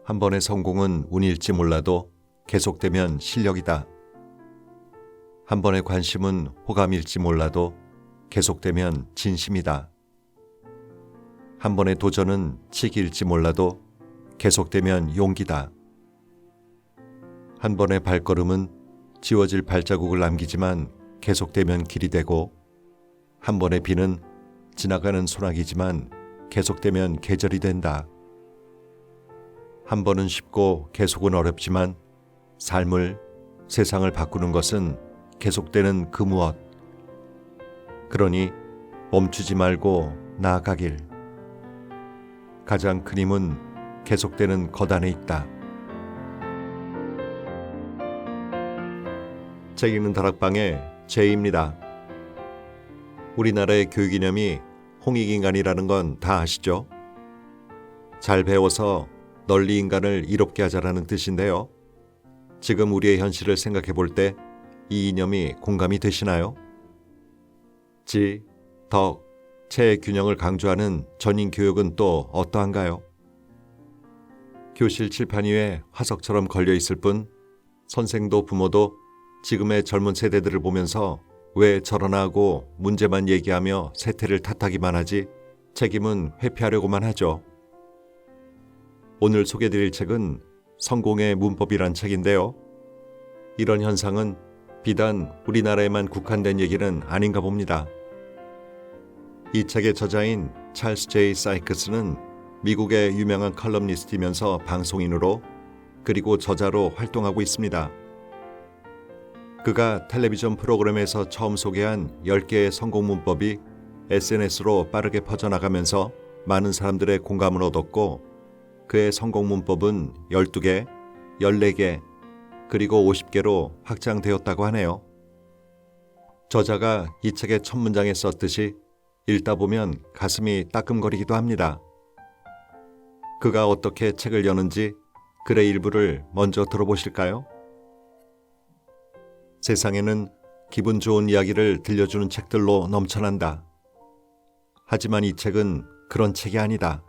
한 번의 성공은 운일지 몰라도 계속되면 실력이다. 한 번의 관심은 호감일지 몰라도 계속되면 진심이다. 한 번의 도전은 치기일지 몰라도 계속되면 용기다. 한 번의 발걸음은 지워질 발자국을 남기지만 계속되면 길이 되고, 한 번의 비는 지나가는 소나기지만 계속되면 계절이 된다. 한 번은 쉽고 계속은 어렵지만 삶을, 세상을 바꾸는 것은 계속되는 그 무엇. 그러니 멈추지 말고 나아가길. 가장 큰 힘은 계속되는 것 안에 있다. 책 읽는 다락방의 제이입니다. 우리나라의 교육 이념이 홍익인간이라는 건 다 아시죠? 잘 배워서 널리 인간을 이롭게 하자라는 뜻인데요. 지금 우리의 현실을 생각해 볼 때 이 이념이 공감이 되시나요? 지, 덕, 체의 균형을 강조하는 전인 교육은 또 어떠한가요? 교실 칠판 위에 화석처럼 걸려 있을 뿐 선생도 부모도 지금의 젊은 세대들을 보면서 왜 저러나 하고 문제만 얘기하며 세태를 탓하기만 하지 책임은 회피하려고만 하죠. 오늘 소개드릴 책은 성공의 문법이란 책인데요. 이런 현상은 비단 우리나라에만 국한된 얘기는 아닌가 봅니다. 이 책의 저자인 찰스 제이 사이크스는 미국의 유명한 컬럼니스트이면서 방송인으로 그리고 저자로 활동하고 있습니다. 그가 텔레비전 프로그램에서 처음 소개한 10개의 성공 문법이 SNS로 빠르게 퍼져나가면서 많은 사람들의 공감을 얻었고, 그의 성공 문법은 12개, 14개, 그리고 50개로 확장되었다고 하네요. 저자가 이 책의 첫 문장에 썼듯이 읽다 보면 가슴이 따끔거리기도 합니다. 그가 어떻게 책을 여는지 글의 일부를 먼저 들어보실까요? 세상에는 기분 좋은 이야기를 들려주는 책들로 넘쳐난다. 하지만 이 책은 그런 책이 아니다.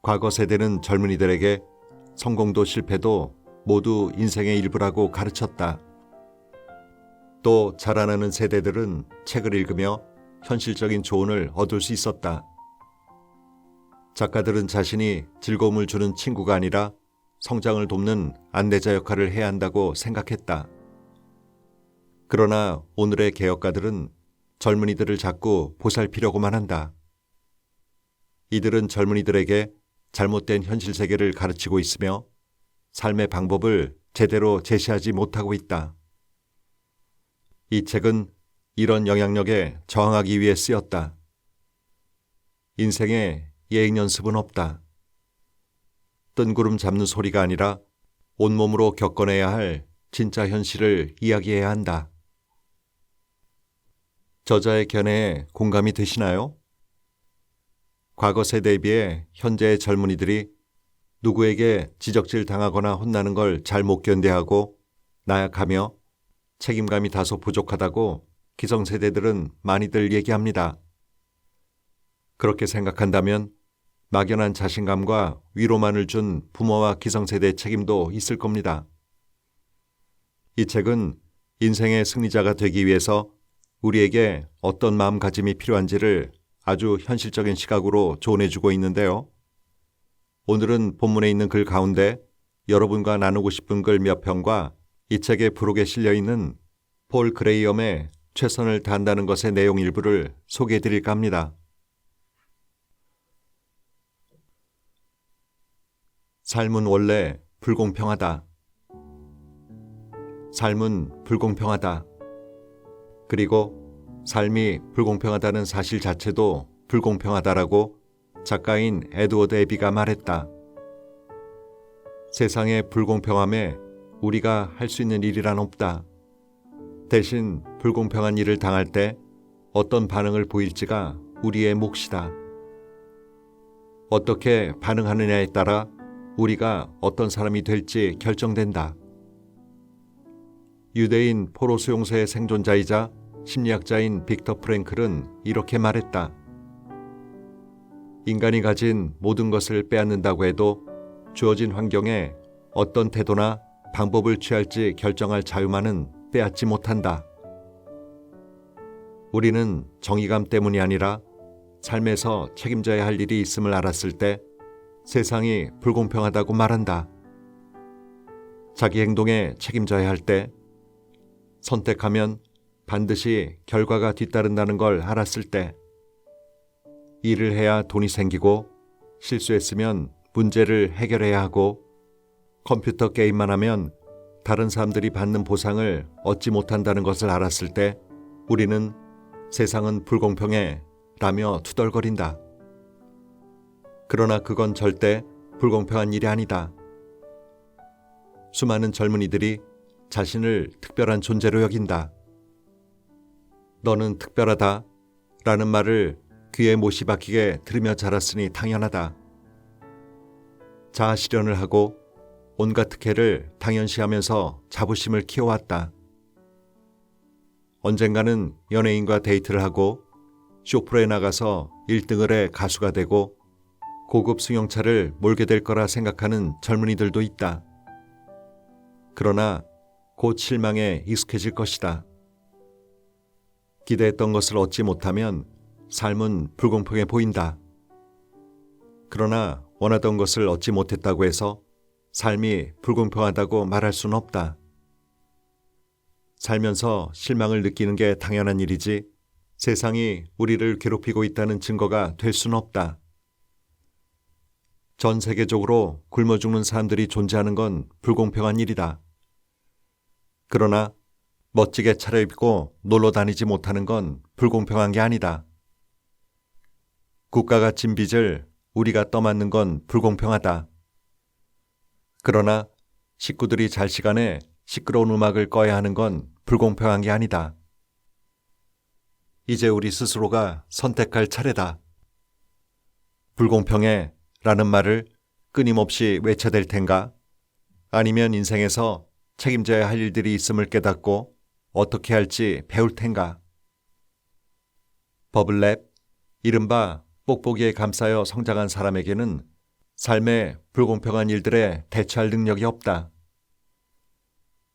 과거 세대는 젊은이들에게 성공도 실패도 모두 인생의 일부라고 가르쳤다. 또 자라나는 세대들은 책을 읽으며 현실적인 조언을 얻을 수 있었다. 작가들은 자신이 즐거움을 주는 친구가 아니라 성장을 돕는 안내자 역할을 해야 한다고 생각했다. 그러나 오늘의 개혁가들은 젊은이들을 자꾸 보살피려고만 한다. 이들은 젊은이들에게 잘못된 현실 세계를 가르치고 있으며 삶의 방법을 제대로 제시하지 못하고 있다. 이 책은 이런 영향력에 저항하기 위해 쓰였다. 인생에 예행 연습은 없다. 뜬구름 잡는 소리가 아니라 온몸으로 겪어내야 할 진짜 현실을 이야기해야 한다. 저자의 견해에 공감이 되시나요? 과거 세대에 비해 현재의 젊은이들이 누구에게 지적질 당하거나 혼나는 걸 잘 못 견뎌하고 나약하며 책임감이 다소 부족하다고 기성세대들은 많이들 얘기합니다. 그렇게 생각한다면 막연한 자신감과 위로만을 준 부모와 기성세대의 책임도 있을 겁니다. 이 책은 인생의 승리자가 되기 위해서 우리에게 어떤 마음가짐이 필요한지를 아주 현실적인 시각으로 조언해주고 있는데요. 오늘은 본문에 있는 글 가운데 여러분과 나누고 싶은 글 몇 편과 이 책의 부록에 실려있는 폴 그레이엄의 최선을 다한다는 것의 내용 일부를 소개해드릴까 합니다. 삶은 원래 불공평하다. 삶은 불공평하다. 그리고 삶이 불공평하다는 사실 자체도 불공평하다라고 작가인 에드워드 애비가 말했다. 세상의 불공평함에 우리가 할 수 있는 일이란 없다. 대신 불공평한 일을 당할 때 어떤 반응을 보일지가 우리의 몫이다. 어떻게 반응하느냐에 따라 우리가 어떤 사람이 될지 결정된다. 유대인 포로 수용소의 생존자이자 심리학자인 빅터 프랭클은 이렇게 말했다. 인간이 가진 모든 것을 빼앗는다고 해도 주어진 환경에 어떤 태도나 방법을 취할지 결정할 자유만은 빼앗지 못한다. 우리는 정의감 때문이 아니라 삶에서 책임져야 할 일이 있음을 알았을 때 세상이 불공평하다고 말한다. 자기 행동에 책임져야 할 때, 선택하면 반드시 결과가 뒤따른다는 걸 알았을 때, 일을 해야 돈이 생기고 실수했으면 문제를 해결해야 하고 컴퓨터 게임만 하면 다른 사람들이 받는 보상을 얻지 못한다는 것을 알았을 때 우리는 세상은 불공평해 라며 투덜거린다. 그러나 그건 절대 불공평한 일이 아니다. 수많은 젊은이들이 자신을 특별한 존재로 여긴다. 너는 특별하다 라는 말을 귀에 못이 박히게 들으며 자랐으니 당연하다. 자아 실현을 하고 온갖 특혜를 당연시하면서 자부심을 키워왔다. 언젠가는 연예인과 데이트를 하고 쇼프로에 나가서 1등을 해 가수가 되고 고급 승용차를 몰게 될 거라 생각하는 젊은이들도 있다. 그러나 곧 실망에 익숙해질 것이다. 기대했던 것을 얻지 못하면 삶은 불공평해 보인다. 그러나 원하던 것을 얻지 못했다고 해서 삶이 불공평하다고 말할 수는 없다. 살면서 실망을 느끼는 게 당연한 일이지 세상이 우리를 괴롭히고 있다는 증거가 될 수는 없다. 전 세계적으로 굶어 죽는 사람들이 존재하는 건 불공평한 일이다. 그러나 멋지게 차려입고 놀러 다니지 못하는 건 불공평한 게 아니다. 국가가 진 빚을 우리가 떠맡는 건 불공평하다. 그러나 식구들이 잘 시간에 시끄러운 음악을 꺼야 하는 건 불공평한 게 아니다. 이제 우리 스스로가 선택할 차례다. 불공평해 라는 말을 끊임없이 외쳐댈 텐가? 아니면 인생에서 책임져야 할 일들이 있음을 깨닫고 어떻게 할지 배울 텐가? 버블랩, 이른바 뽁뽁이에 감싸여 성장한 사람에게는 삶의 불공평한 일들에 대처할 능력이 없다.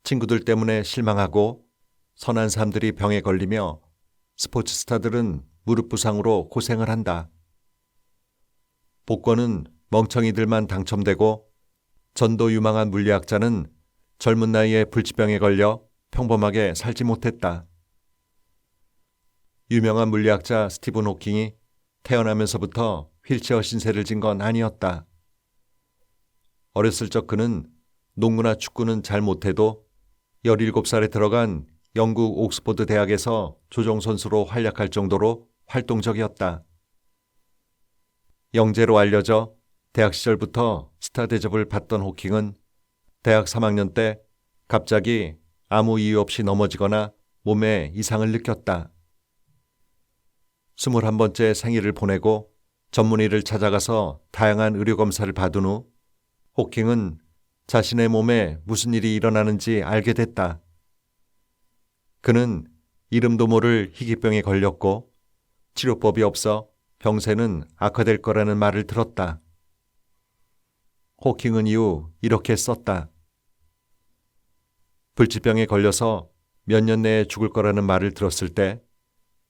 친구들 때문에 실망하고 선한 사람들이 병에 걸리며 스포츠 스타들은 무릎 부상으로 고생을 한다. 복권은 멍청이들만 당첨되고 전도 유망한 물리학자는 젊은 나이에 불치병에 걸려 평범하게 살지 못했다. 유명한 물리학자 스티븐 호킹이 태어나면서부터 휠체어 신세를 진 건 아니었다. 어렸을 적 그는 농구나 축구는 잘 못해도 17살에 들어간 영국 옥스퍼드 대학에서 조종선수로 활약할 정도로 활동적이었다. 영재로 알려져 대학 시절부터 스타 대접을 받던 호킹은 대학 3학년 때 갑자기 아무 이유 없이 넘어지거나 몸에 이상을 느꼈다. 21번째 생일을 보내고 전문의를 찾아가서 다양한 의료검사를 받은 후 호킹은 자신의 몸에 무슨 일이 일어나는지 알게 됐다. 그는 이름도 모를 희귀병에 걸렸고 치료법이 없어 병세는 악화될 거라는 말을 들었다. 호킹은 이후 이렇게 썼다. 불치병에 걸려서 몇 년 내에 죽을 거라는 말을 들었을 때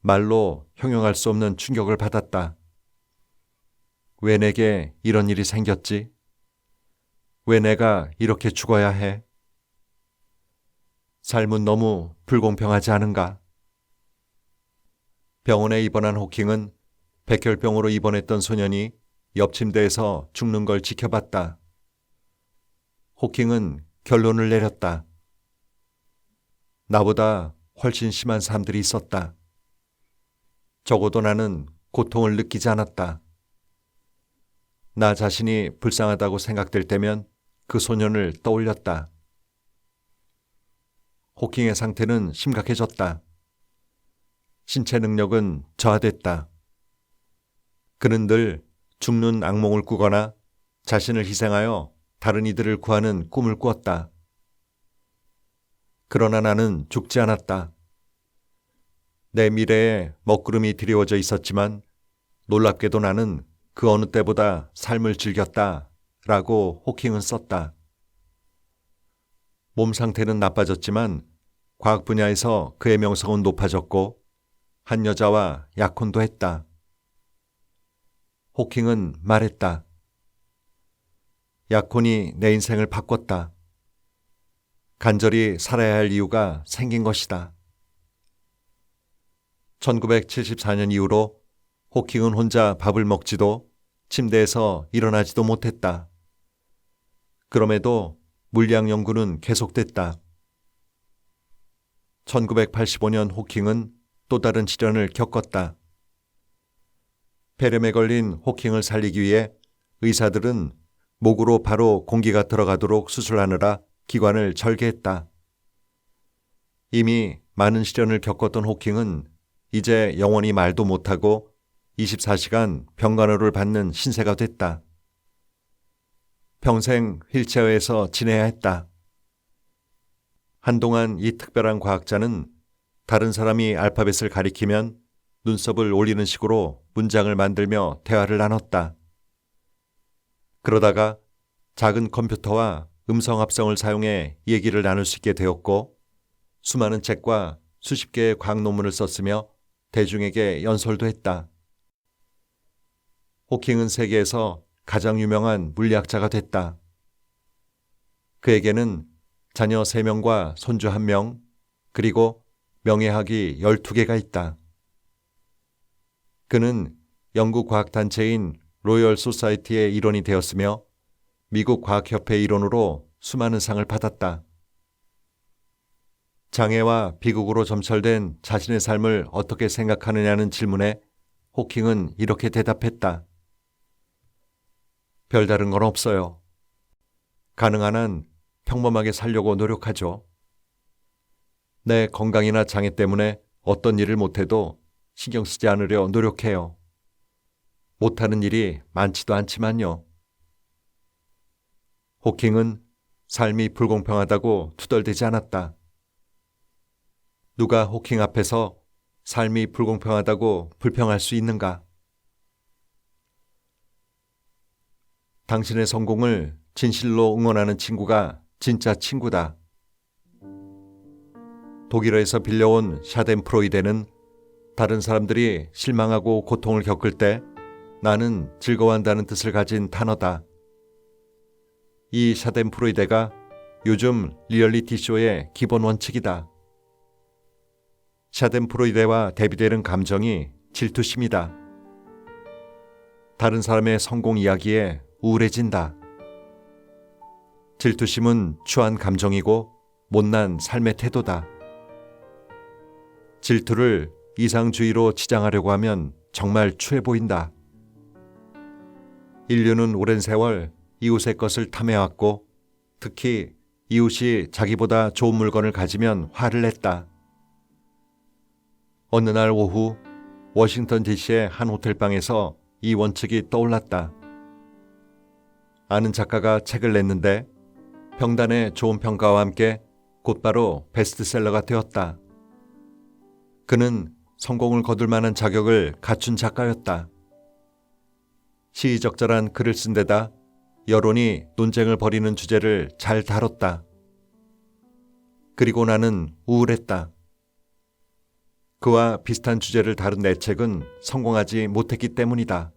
말로 형용할 수 없는 충격을 받았다. 왜 내게 이런 일이 생겼지? 왜 내가 이렇게 죽어야 해? 삶은 너무 불공평하지 않은가? 병원에 입원한 호킹은 백혈병으로 입원했던 소년이 옆 침대에서 죽는 걸 지켜봤다. 호킹은 결론을 내렸다. 나보다 훨씬 심한 사람들이 있었다. 적어도 나는 고통을 느끼지 않았다. 나 자신이 불쌍하다고 생각될 때면 그 소년을 떠올렸다. 호킹의 상태는 심각해졌다. 신체 능력은 저하됐다. 그는 늘 죽는 악몽을 꾸거나 자신을 희생하여 다른 이들을 구하는 꿈을 꾸었다. 그러나 나는 죽지 않았다. 내 미래에 먹구름이 드리워져 있었지만 놀랍게도 나는 그 어느 때보다 삶을 즐겼다 라고 호킹은 썼다. 몸 상태는 나빠졌지만 과학 분야에서 그의 명성은 높아졌고 한 여자와 약혼도 했다. 호킹은 말했다. 약혼이 내 인생을 바꿨다. 간절히 살아야 할 이유가 생긴 것이다. 1974년 이후로 호킹은 혼자 밥을 먹지도 침대에서 일어나지도 못했다. 그럼에도 물리학 연구는 계속됐다. 1985년 호킹은 또 다른 질환을 겪었다. 폐렴에 걸린 호킹을 살리기 위해 의사들은 목으로 바로 공기가 들어가도록 수술하느라 기관을 절개했다. 이미 많은 시련을 겪었던 호킹은 이제 영원히 말도 못하고 24시간 병간호를 받는 신세가 됐다. 평생 휠체어에서 지내야 했다. 한동안 이 특별한 과학자는 다른 사람이 알파벳을 가리키면 눈썹을 올리는 식으로 문장을 만들며 대화를 나눴다. 그러다가 작은 컴퓨터와 음성 합성을 사용해 얘기를 나눌 수 있게 되었고 수많은 책과 수십 개의 과학 논문을 썼으며 대중에게 연설도 했다. 호킹은 세계에서 가장 유명한 물리학자가 됐다. 그에게는 자녀 3명과 손주 1명, 그리고 명예학위 12개가 있다. 그는 영국 과학단체인 로열 소사이티의 일원이 되었으며 미국 과학협회 일원으로 수많은 상을 받았다. 장애와 비극으로 점철된 자신의 삶을 어떻게 생각하느냐는 질문에 호킹은 이렇게 대답했다. 별다른 건 없어요. 가능한 한 평범하게 살려고 노력하죠. 내 건강이나 장애 때문에 어떤 일을 못해도 신경 쓰지 않으려 노력해요. 못하는 일이 많지도 않지만요. 호킹은 삶이 불공평하다고 투덜대지 않았다. 누가 호킹 앞에서 삶이 불공평하다고 불평할 수 있는가? 당신의 성공을 진실로 응원하는 친구가 진짜 친구다. 독일어에서 빌려온 샤덴프로이데는 다른 사람들이 실망하고 고통을 겪을 때 나는 즐거워한다는 뜻을 가진 단어다. 이 샤덴프로이데가 요즘 리얼리티 쇼의 기본 원칙이다. 샤덴프로이데와 대비되는 감정이 질투심이다. 다른 사람의 성공 이야기에 우울해진다. 질투심은 추한 감정이고 못난 삶의 태도다. 질투를 이상주의로 치장하려고 하면 정말 추해 보인다. 인류는 오랜 세월 이웃의 것을 탐해왔고 특히 이웃이 자기보다 좋은 물건을 가지면 화를 냈다. 어느 날 오후 워싱턴 DC의 한 호텔방에서 이 원칙이 떠올랐다. 아는 작가가 책을 냈는데 평단의 좋은 평가와 함께 곧바로 베스트셀러가 되었다. 그는 성공을 거둘 만한 자격을 갖춘 작가였다. 시의적절한 글을 쓴 데다 여론이 논쟁을 벌이는 주제를 잘 다뤘다. 그리고 나는 우울했다. 그와 비슷한 주제를 다룬 내 책은 성공하지 못했기 때문이다.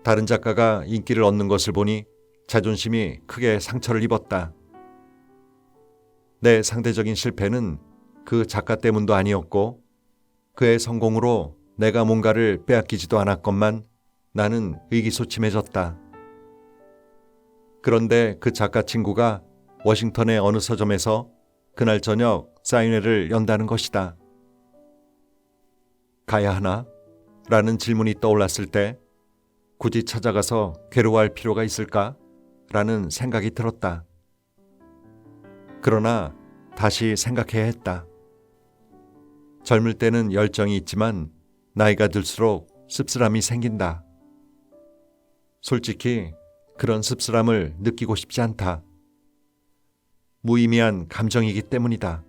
다른 작가가 인기를 얻는 것을 보니 자존심이 크게 상처를 입었다. 내 상대적인 실패는 그 작가 때문도 아니었고 그의 성공으로 내가 뭔가를 빼앗기지도 않았건만 나는 의기소침해졌다. 그런데 그 작가 친구가 워싱턴의 어느 서점에서 그날 저녁 사인회를 연다는 것이다. 가야 하나? 라는 질문이 떠올랐을 때 굳이 찾아가서 괴로워할 필요가 있을까? 라는 생각이 들었다. 그러나 다시 생각해야 했다. 젊을 때는 열정이 있지만 나이가 들수록 씁쓸함이 생긴다. 솔직히 그런 씁쓸함을 느끼고 싶지 않다. 무의미한 감정이기 때문이다.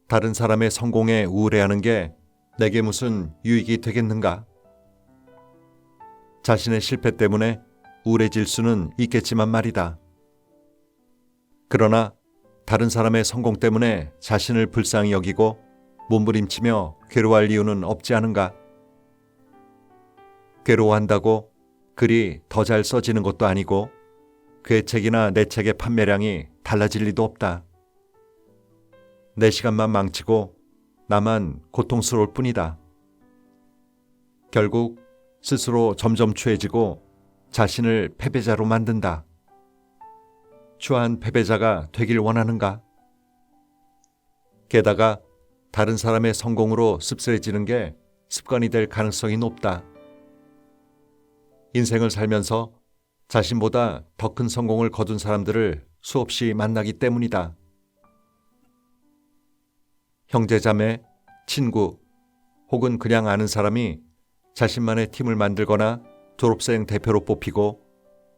다른 사람의 성공에 우울해하는 게 내게 무슨 유익이 되겠는가? 자신의 실패 때문에 우울해질 수는 있겠지만 말이다. 그러나 다른 사람의 성공 때문에 자신을 불쌍히 여기고 몸부림치며 괴로워할 이유는 없지 않은가? 괴로워한다고 글이 더 잘 써지는 것도 아니고 그의 책이나 내 책의 판매량이 달라질 리도 없다. 내 시간만 망치고 나만 고통스러울 뿐이다. 결국 스스로 점점 추해지고 자신을 패배자로 만든다. 추한 패배자가 되길 원하는가? 게다가 다른 사람의 성공으로 씁쓸해지는 게 습관이 될 가능성이 높다. 인생을 살면서 자신보다 더 큰 성공을 거둔 사람들을 수없이 만나기 때문이다. 형제자매, 친구, 혹은 그냥 아는 사람이 자신만의 팀을 만들거나 졸업생 대표로 뽑히고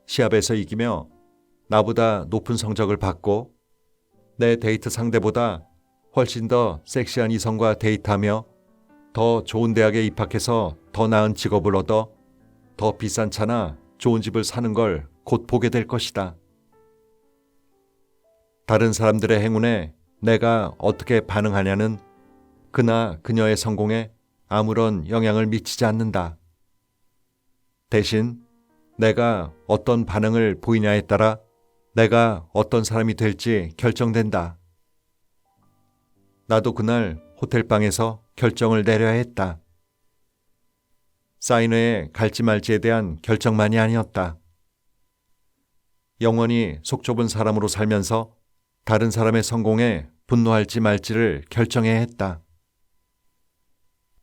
시합에서 이기며 나보다 높은 성적을 받고 내 데이트 상대보다 훨씬 더 섹시한 이성과 데이트하며 더 좋은 대학에 입학해서 더 나은 직업을 얻어 더 비싼 차나 좋은 집을 사는 걸 곧 보게 될 것이다. 다른 사람들의 행운에 내가 어떻게 반응하냐는 그나 그녀의 성공에 아무런 영향을 미치지 않는다. 대신 내가 어떤 반응을 보이냐에 따라 내가 어떤 사람이 될지 결정된다. 나도 그날 호텔방에서 결정을 내려야 했다. 사인회에 갈지 말지에 대한 결정만이 아니었다. 영원히 속 좁은 사람으로 살면서 다른 사람의 성공에 분노할지 말지를 결정해야 했다.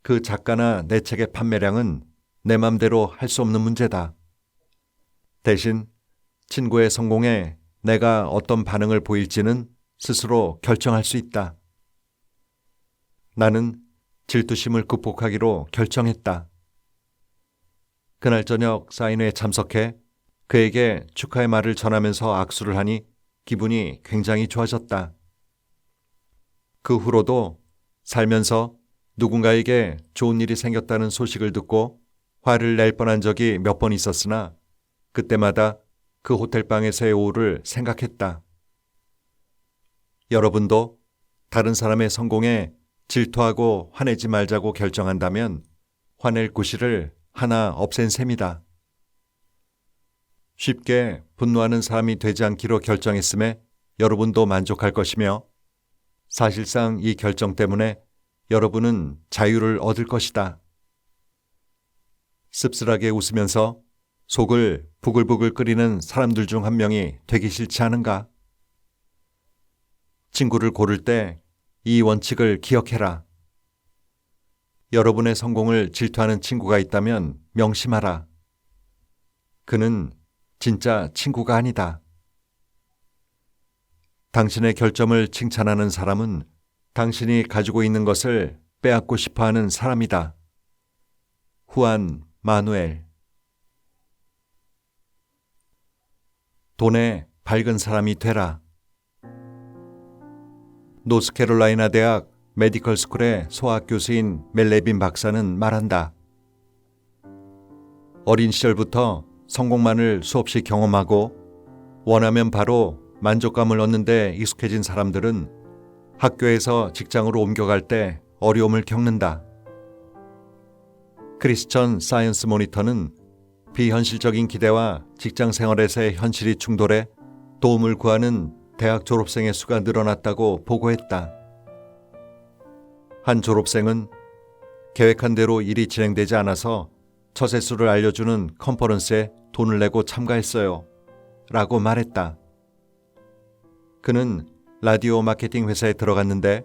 그 작가나 내 책의 판매량은 내 맘대로 할 수 없는 문제다. 대신 친구의 성공에 내가 어떤 반응을 보일지는 스스로 결정할 수 있다. 나는 질투심을 극복하기로 결정했다. 그날 저녁 사인회에 참석해 그에게 축하의 말을 전하면서 악수를 하니 기분이 굉장히 좋아졌다. 그 후로도 살면서 누군가에게 좋은 일이 생겼다는 소식을 듣고 화를 낼 뻔한 적이 몇 번 있었으나 그때마다 그 호텔방에서의 오후를 생각했다. 여러분도 다른 사람의 성공에 질투하고 화내지 말자고 결정한다면 화낼 구실을 하나 없앤 셈이다. 쉽게 분노하는 사람이 되지 않기로 결정했음에 여러분도 만족할 것이며 사실상 이 결정 때문에 여러분은 자유를 얻을 것이다. 씁쓸하게 웃으면서 속을 부글부글 끓이는 사람들 중 한 명이 되기 싫지 않은가? 친구를 고를 때 이 원칙을 기억해라. 여러분의 성공을 질투하는 친구가 있다면 명심하라. 그는 진짜 친구가 아니다. 당신의 결점을 칭찬하는 사람은 당신이 가지고 있는 것을 빼앗고 싶어하는 사람이다. 후안 마누엘. 돈에 밝은 사람이 되라. 노스캐롤라이나 대학 메디컬 스쿨의 소아학 교수인 멜 레빈 박사는 말한다. 어린 시절부터 성공만을 수없이 경험하고 원하면 바로 만족감을 얻는 데 익숙해진 사람들은 학교에서 직장으로 옮겨갈 때 어려움을 겪는다. 크리스천 사이언스 모니터는 비현실적인 기대와 직장 생활에서의 현실이 충돌해 도움을 구하는 대학 졸업생의 수가 늘어났다고 보고했다. 한 졸업생은 계획한 대로 일이 진행되지 않아서 처세수를 알려주는 컨퍼런스에 돈을 내고 참가했어요. 라고 말했다. 그는 라디오 마케팅 회사에 들어갔는데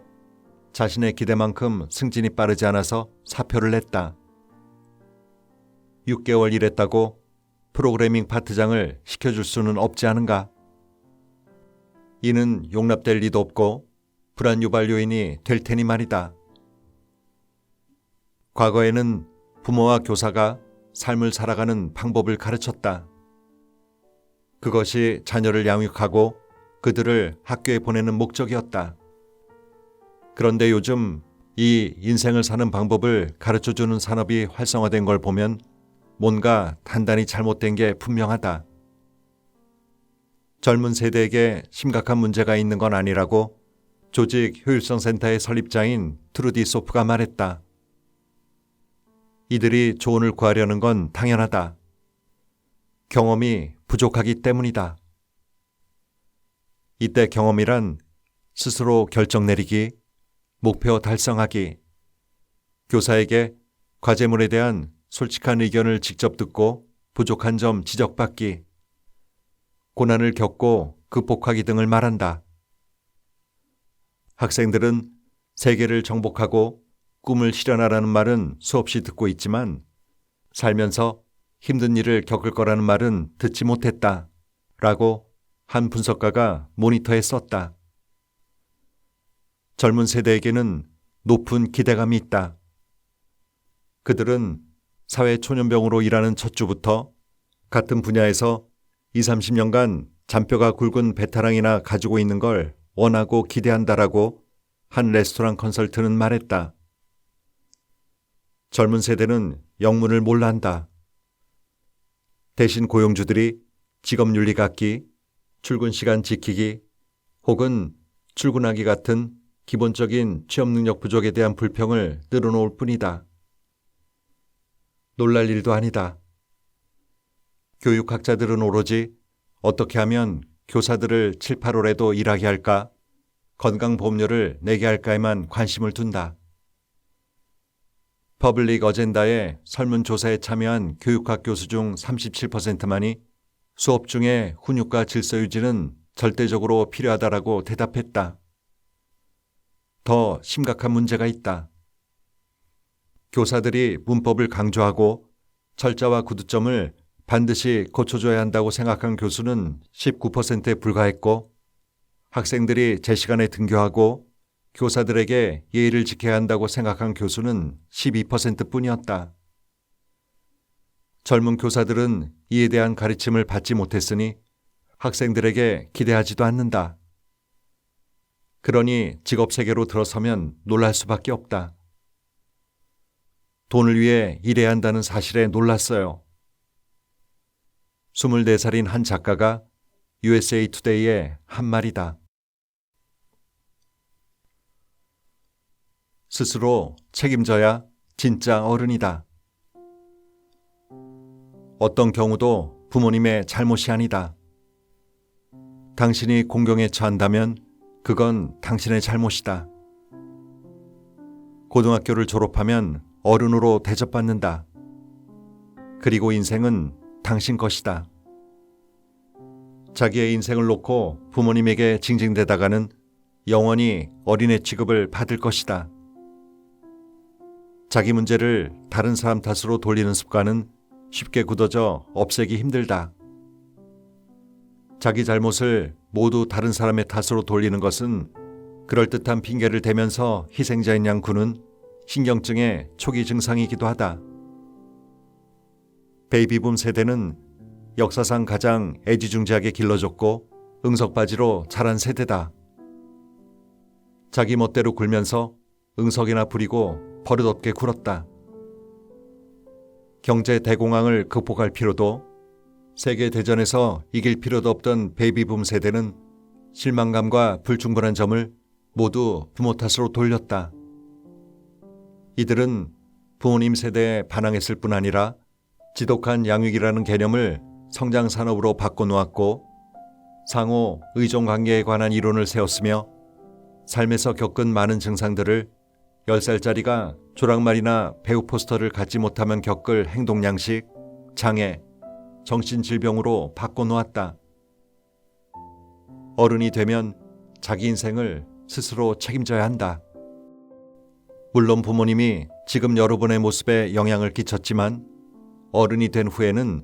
자신의 기대만큼 승진이 빠르지 않아서 사표를 냈다. 6개월 일했다고 프로그래밍 파트장을 시켜줄 수는 없지 않은가? 이는 용납될 리도 없고 불안 유발 요인이 될 테니 말이다. 과거에는 부모와 교사가 삶을 살아가는 방법을 가르쳤다. 그것이 자녀를 양육하고 그들을 학교에 보내는 목적이었다. 그런데 요즘 이 인생을 사는 방법을 가르쳐주는 산업이 활성화된 걸 보면 뭔가 단단히 잘못된 게 분명하다. 젊은 세대에게 심각한 문제가 있는 건 아니라고 조직 효율성 센터의 설립자인 트루디 소프가 말했다. 이들이 조언을 구하려는 건 당연하다. 경험이 부족하기 때문이다. 이때 경험이란 스스로 결정 내리기, 목표 달성하기, 교사에게 과제물에 대한 솔직한 의견을 직접 듣고 부족한 점 지적받기, 고난을 겪고 극복하기 등을 말한다. 학생들은 세계를 정복하고 꿈을 실현하라는 말은 수없이 듣고 있지만 살면서 힘든 일을 겪을 거라는 말은 듣지 못했다. 라고 한 분석가가 모니터에 썼다. 젊은 세대에게는 높은 기대감이 있다. 그들은 사회 초년병으로 일하는 첫 주부터 같은 분야에서 20-30년간 잔뼈가 굵은 베테랑이나 가지고 있는 걸 원하고 기대한다라고 한 레스토랑 컨설트는 말했다. 젊은 세대는 영문을 몰라 한다. 대신 고용주들이 직업윤리 갖기, 출근 시간 지키기 혹은 출근하기 같은 기본적인 취업 능력 부족에 대한 불평을 늘어놓을 뿐이다. 놀랄 일도 아니다. 교육학자들은 오로지 어떻게 하면 교사들을 7-8월에도 일하게 할까, 건강보험료를 내게 할까에만 관심을 둔다. 퍼블릭 어젠다의 설문조사에 참여한 교육학 교수 중 37%만이 수업 중에 훈육과 질서 유지는 절대적으로 필요하다라고 대답했다. 더 심각한 문제가 있다. 교사들이 문법을 강조하고 철자와 구두점을 반드시 고쳐줘야 한다고 생각한 교수는 19%에 불과했고 학생들이 제 시간에 등교하고 교사들에게 예의를 지켜야 한다고 생각한 교수는 12%뿐이었다. 젊은 교사들은 이에 대한 가르침을 받지 못했으니 학생들에게 기대하지도 않는다. 그러니 직업세계로 들어서면 놀랄 수밖에 없다. 돈을 위해 일해야 한다는 사실에 놀랐어요. 24살인 한 작가가 USA 투데이에 한 말이다. 스스로 책임져야 진짜 어른이다. 어떤 경우도 부모님의 잘못이 아니다. 당신이 공경에 처한다면 그건 당신의 잘못이다. 고등학교를 졸업하면 어른으로 대접받는다. 그리고 인생은 당신 것이다. 자기의 인생을 놓고 부모님에게 징징대다가는 영원히 어린애 취급을 받을 것이다. 자기 문제를 다른 사람 탓으로 돌리는 습관은 쉽게 굳어져 없애기 힘들다. 자기 잘못을 모두 다른 사람의 탓으로 돌리는 것은 그럴듯한 핑계를 대면서 희생자인 양 구는 신경증의 초기 증상이기도 하다. 베이비붐 세대는 역사상 가장 애지중지하게 길러줬고 응석바지로 자란 세대다. 자기 멋대로 굴면서 응석이나 부리고 버릇없게 굴었다. 경제 대공황을 극복할 필요도 세계대전에서 이길 필요도 없던 베이비붐 세대는 실망감과 불충분한 점을 모두 부모 탓으로 돌렸다. 이들은 부모님 세대에 반항했을 뿐 아니라 지독한 양육이라는 개념을 성장산업으로 바꿔놓았고 상호 의존관계에 관한 이론을 세웠으며 삶에서 겪은 많은 증상들을 10살짜리가 조랑말이나 배우 포스터를 갖지 못하면 겪을 행동양식, 장애, 정신질병으로 바꿔놓았다. 어른이 되면 자기 인생을 스스로 책임져야 한다. 물론 부모님이 지금 여러분의 모습에 영향을 끼쳤지만 어른이 된 후에는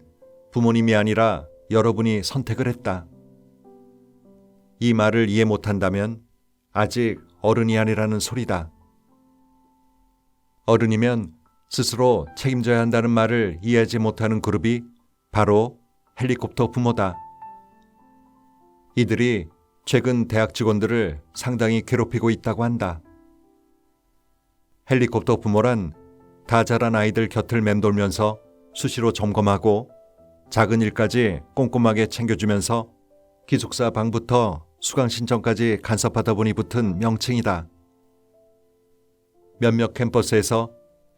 부모님이 아니라 여러분이 선택을 했다. 이 말을 이해 못한다면 아직 어른이 아니라는 소리다. 어른이면 스스로 책임져야 한다는 말을 이해하지 못하는 그룹이 바로 헬리콥터 부모다. 이들이 최근 대학 직원들을 상당히 괴롭히고 있다고 한다. 헬리콥터 부모란 다 자란 아이들 곁을 맴돌면서 수시로 점검하고 작은 일까지 꼼꼼하게 챙겨주면서 기숙사 방부터 수강 신청까지 간섭하다 보니 붙은 명칭이다. 몇몇 캠퍼스에서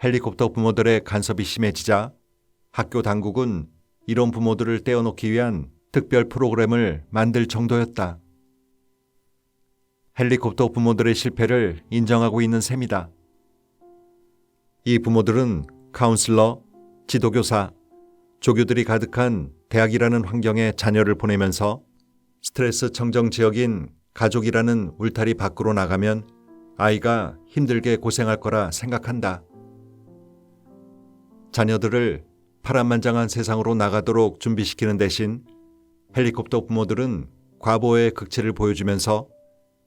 헬리콥터 부모들의 간섭이 심해지자 학교 당국은 이런 부모들을 떼어놓기 위한 특별 프로그램을 만들 정도였다. 헬리콥터 부모들의 실패를 인정하고 있는 셈이다. 이 부모들은 카운슬러, 지도교사, 조교들이 가득한 대학이라는 환경에 자녀를 보내면서 스트레스 청정 지역인 가족이라는 울타리 밖으로 나가면 아이가 힘들게 고생할 거라 생각한다. 자녀들을 파란만장한 세상으로 나가도록 준비시키는 대신 헬리콥터 부모들은 과보의 극치를 보여주면서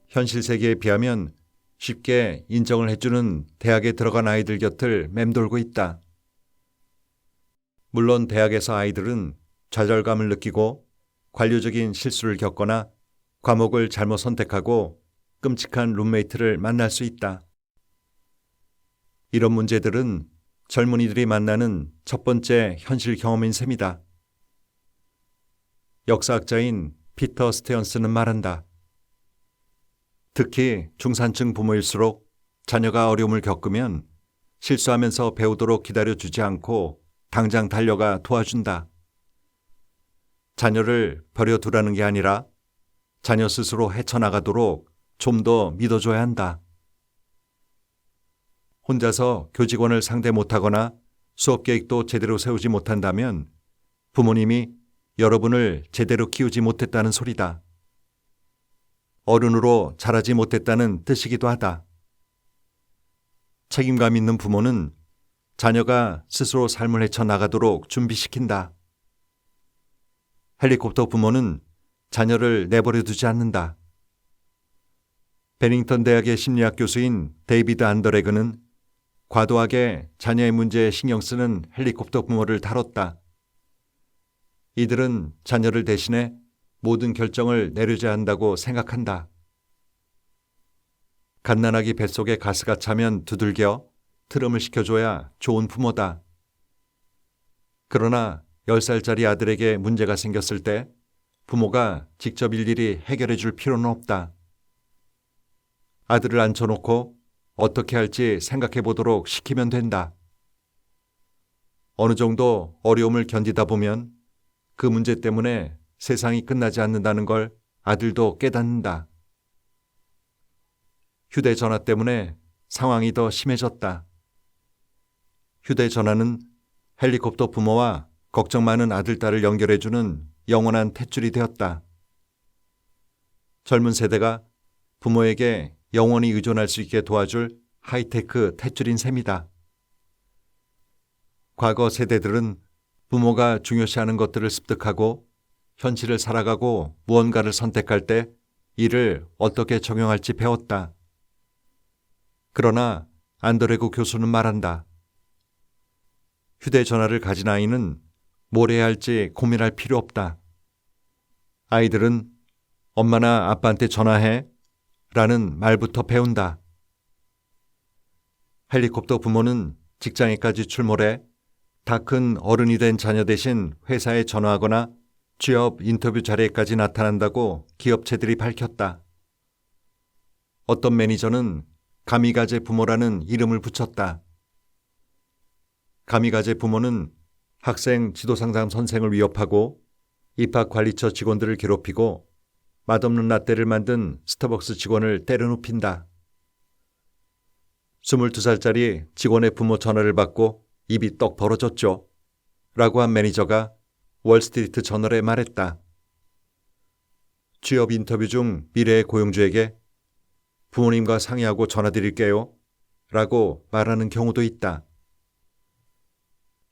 현실 세계에 비하면 쉽게 인정을 해주는 대학에 들어간 아이들 곁을 맴돌고 있다. 물론 대학에서 아이들은 좌절감을 느끼고 관료적인 실수를 겪거나 과목을 잘못 선택하고 끔찍한 룸메이트를 만날 수 있다. 이런 문제들은 젊은이들이 만나는 첫 번째 현실 경험인 셈이다. 역사학자인 피터 스테언스는 말한다. 특히 중산층 부모일수록 자녀가 어려움을 겪으면 실수하면서 배우도록 기다려주지 않고 당장 달려가 도와준다. 자녀를 버려두라는 게 아니라 자녀 스스로 헤쳐나가도록 좀 더 믿어줘야 한다. 혼자서 교직원을 상대 못하거나 수업 계획도 제대로 세우지 못한다면 부모님이 여러분을 제대로 키우지 못했다는 소리다. 어른으로 자라지 못했다는 뜻이기도 하다. 책임감 있는 부모는 자녀가 스스로 삶을 헤쳐나가도록 준비시킨다. 헬리콥터 부모는 자녀를 내버려 두지 않는다. 베닝턴 대학의 심리학 교수인 데이비드 안더레그는 과도하게 자녀의 문제에 신경 쓰는 헬리콥터 부모를 다뤘다. 이들은 자녀를 대신해 모든 결정을 내려줘야 한다고 생각한다. 갓난아기 뱃속에 가스가 차면 두들겨 트름을 시켜줘야 좋은 부모다. 그러나 10살짜리 아들에게 문제가 생겼을 때 부모가 직접 일일이 해결해 줄 필요는 없다. 아들을 앉혀놓고 어떻게 할지 생각해 보도록 시키면 된다. 어느 정도 어려움을 견디다 보면 그 문제 때문에 세상이 끝나지 않는다는 걸 아들도 깨닫는다. 휴대전화 때문에 상황이 더 심해졌다. 휴대전화는 헬리콥터 부모와 걱정 많은 아들, 딸을 연결해주는 영원한 탯줄이 되었다. 젊은 세대가 부모에게 영원히 의존할 수 있게 도와줄 하이테크 탯줄인 셈이다. 과거 세대들은 부모가 중요시하는 것들을 습득하고 현실을 살아가고 무언가를 선택할 때 이를 어떻게 적용할지 배웠다. 그러나 안드레고 교수는 말한다. 휴대전화를 가진 아이는 뭘 해야 할지 고민할 필요 없다. 아이들은 엄마나 아빠한테 전화해 라는 말부터 배운다. 헬리콥터 부모는 직장에까지 출몰해 다 큰 어른이 된 자녀 대신 회사에 전화하거나 취업 인터뷰 자리에까지 나타난다고 기업체들이 밝혔다. 어떤 매니저는 가미가제 부모라는 이름을 붙였다. 가미가제 부모는 학생 지도상담 선생을 위협하고 입학관리처 직원들을 괴롭히고 맛없는 라떼를 만든 스타벅스 직원을 때려눕힌다. 22살짜리 직원의 부모 전화를 받고 입이 떡 벌어졌죠. 라고 한 매니저가 월스트리트 저널에 말했다. 취업 인터뷰 중 미래의 고용주에게 부모님과 상의하고 전화드릴게요. 라고 말하는 경우도 있다.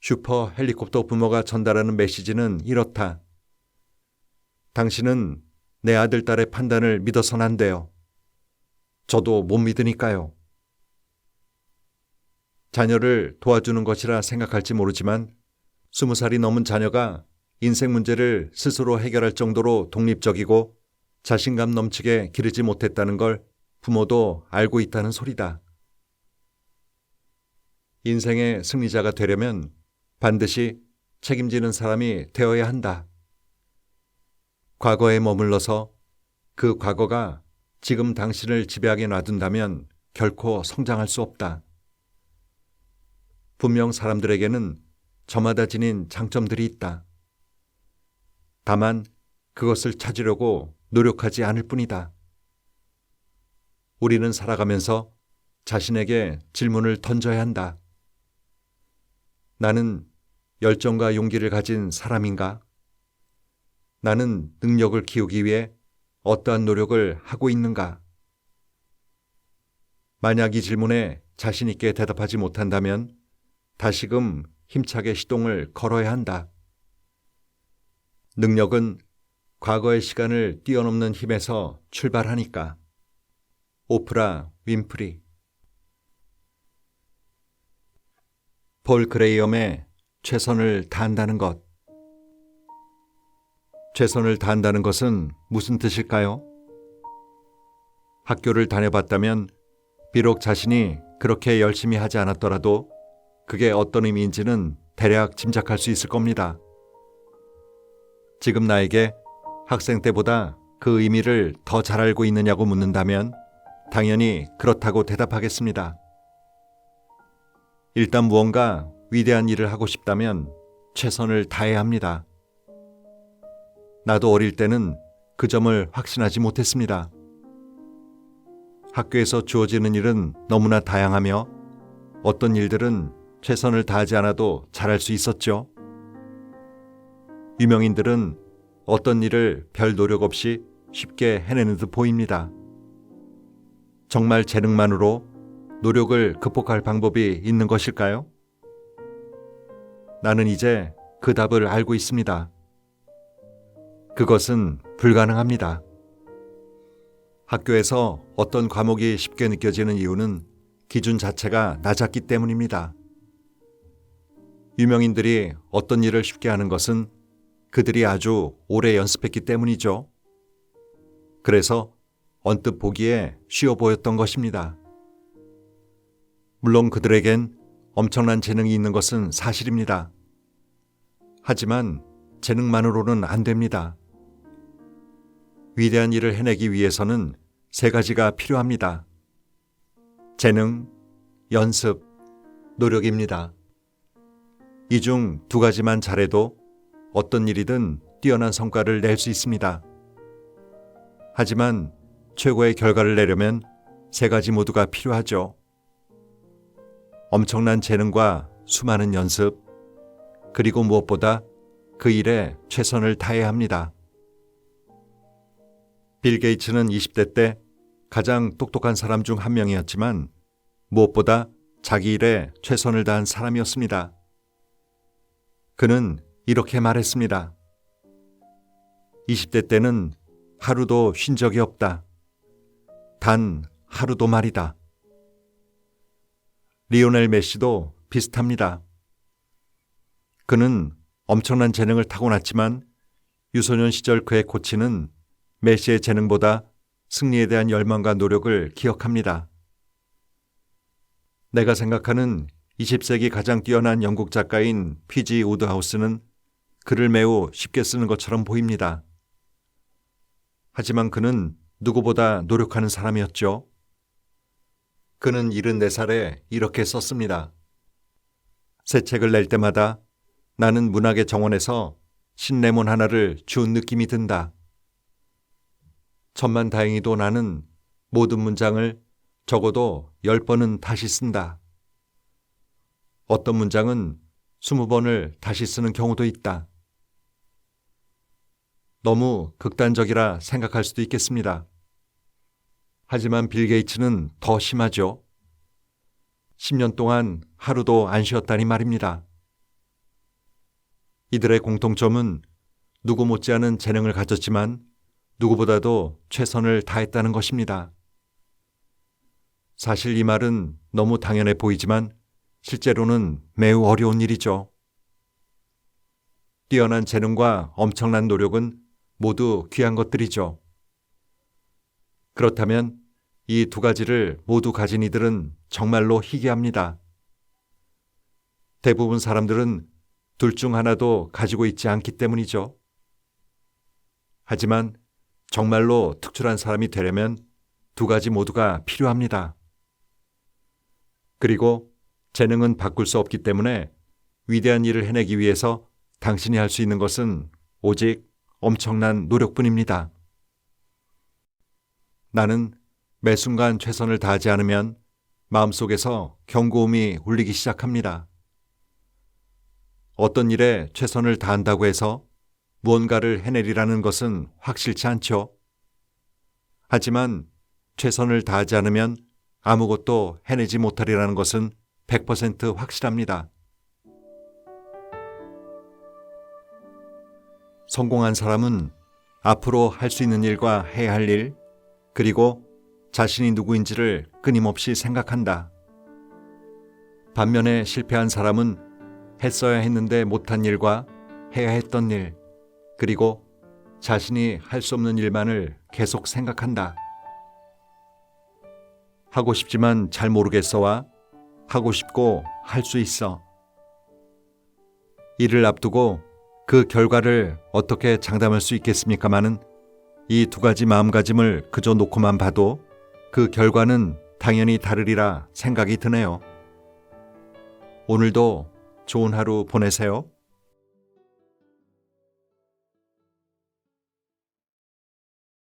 슈퍼 헬리콥터 부모가 전달하는 메시지는 이렇다. 당신은 내 아들, 딸의 판단을 믿어서는 안 돼요. 저도 못 믿으니까요. 자녀를 도와주는 것이라 생각할지 모르지만 20살이 넘은 자녀가 인생 문제를 스스로 해결할 정도로 독립적이고 자신감 넘치게 기르지 못했다는 걸 부모도 알고 있다는 소리다. 인생의 승리자가 되려면 반드시 책임지는 사람이 되어야 한다. 과거에 머물러서 그 과거가 지금 당신을 지배하게 놔둔다면 결코 성장할 수 없다. 분명 사람들에게는 저마다 지닌 장점들이 있다. 다만 그것을 찾으려고 노력하지 않을 뿐이다. 우리는 살아가면서 자신에게 질문을 던져야 한다. 나는 열정과 용기를 가진 사람인가? 나는 능력을 키우기 위해 어떠한 노력을 하고 있는가? 만약 이 질문에 자신 있게 대답하지 못한다면 다시금 힘차게 시동을 걸어야 한다. 능력은 과거의 시간을 뛰어넘는 힘에서 출발하니까. 오프라 윈프리. 폴 그레이엄의 최선을 다한다는 것. 최선을 다한다는 것은 무슨 뜻일까요? 학교를 다녀봤다면 비록 자신이 그렇게 열심히 하지 않았더라도 그게 어떤 의미인지는 대략 짐작할 수 있을 겁니다. 지금 나에게 학생 때보다 그 의미를 더 잘 알고 있느냐고 묻는다면 당연히 그렇다고 대답하겠습니다. 일단 무언가 위대한 일을 하고 싶다면 최선을 다해야 합니다. 나도 어릴 때는 그 점을 확신하지 못했습니다. 학교에서 주어지는 일은 너무나 다양하며 어떤 일들은 최선을 다하지 않아도 잘할 수 있었죠. 유명인들은 어떤 일을 별 노력 없이 쉽게 해내는 듯 보입니다. 정말 재능만으로 노력을 극복할 방법이 있는 것일까요? 나는 이제 그 답을 알고 있습니다. 그것은 불가능합니다. 학교에서 어떤 과목이 쉽게 느껴지는 이유는 기준 자체가 낮았기 때문입니다. 유명인들이 어떤 일을 쉽게 하는 것은 그들이 아주 오래 연습했기 때문이죠. 그래서 언뜻 보기에 쉬워 보였던 것입니다. 물론 그들에겐 엄청난 재능이 있는 것은 사실입니다. 하지만 재능만으로는 안 됩니다. 위대한 일을 해내기 위해서는 세 가지가 필요합니다. 재능, 연습, 노력입니다. 이 중 두 가지만 잘해도 어떤 일이든 뛰어난 성과를 낼 수 있습니다. 하지만 최고의 결과를 내려면 세 가지 모두가 필요하죠. 엄청난 재능과 수많은 연습, 그리고 무엇보다 그 일에 최선을 다해야 합니다. 빌 게이츠는 20대 때 가장 똑똑한 사람 중 한 명이었지만 무엇보다 자기 일에 최선을 다한 사람이었습니다. 그는 이렇게 말했습니다. 20대 때는 하루도 쉰 적이 없다. 단 하루도 말이다. 리오넬 메시도 비슷합니다. 그는 엄청난 재능을 타고났지만 유소년 시절 그의 코치는 메시의 재능보다 승리에 대한 열망과 노력을 기억합니다. 내가 생각하는 20세기 가장 뛰어난 영국 작가인 P.G. 우드하우스는 글을 매우 쉽게 쓰는 것처럼 보입니다. 하지만 그는 누구보다 노력하는 사람이었죠. 그는 74살에 이렇게 썼습니다. 새 책을 낼 때마다 나는 문학의 정원에서 신레몬 하나를 주운 느낌이 든다. 천만다행히도 나는 모든 문장을 적어도 10번은 다시 쓴다. 어떤 문장은 20번을 다시 쓰는 경우도 있다. 너무 극단적이라 생각할 수도 있겠습니다. 하지만 빌 게이츠는 더 심하죠. 10년 동안 하루도 안 쉬었다니 말입니다. 이들의 공통점은 누구 못지않은 재능을 가졌지만 누구보다도 최선을 다했다는 것입니다. 사실 이 말은 너무 당연해 보이지만 실제로는 매우 어려운 일이죠. 뛰어난 재능과 엄청난 노력은 모두 귀한 것들이죠. 그렇다면 이 두 가지를 모두 가진 이들은 정말로 희귀합니다. 대부분 사람들은 둘 중 하나도 가지고 있지 않기 때문이죠. 하지만 정말로 특출한 사람이 되려면 두 가지 모두가 필요합니다. 그리고 재능은 바꿀 수 없기 때문에 위대한 일을 해내기 위해서 당신이 할 수 있는 것은 오직 엄청난 노력뿐입니다. 나는 매 순간 최선을 다하지 않으면 마음속에서 경고음이 울리기 시작합니다. 어떤 일에 최선을 다한다고 해서 무언가를 해내리라는 것은 확실치 않죠. 하지만 최선을 다하지 않으면 아무것도 해내지 못하리라는 것은 100% 확실합니다. 성공한 사람은 앞으로 할 수 있는 일과 해야 할 일, 그리고 자신이 누구인지를 끊임없이 생각한다. 반면에 실패한 사람은 했어야 했는데 못한 일과 해야 했던 일, 그리고 자신이 할 수 없는 일만을 계속 생각한다. 하고 싶지만 잘 모르겠어와 하고 싶고 할 수 있어. 일을 앞두고 그 결과를 어떻게 장담할 수 있겠습니까마는 이 두 가지 마음가짐을 그저 놓고만 봐도 그 결과는 당연히 다르리라 생각이 드네요. 오늘도 좋은 하루 보내세요.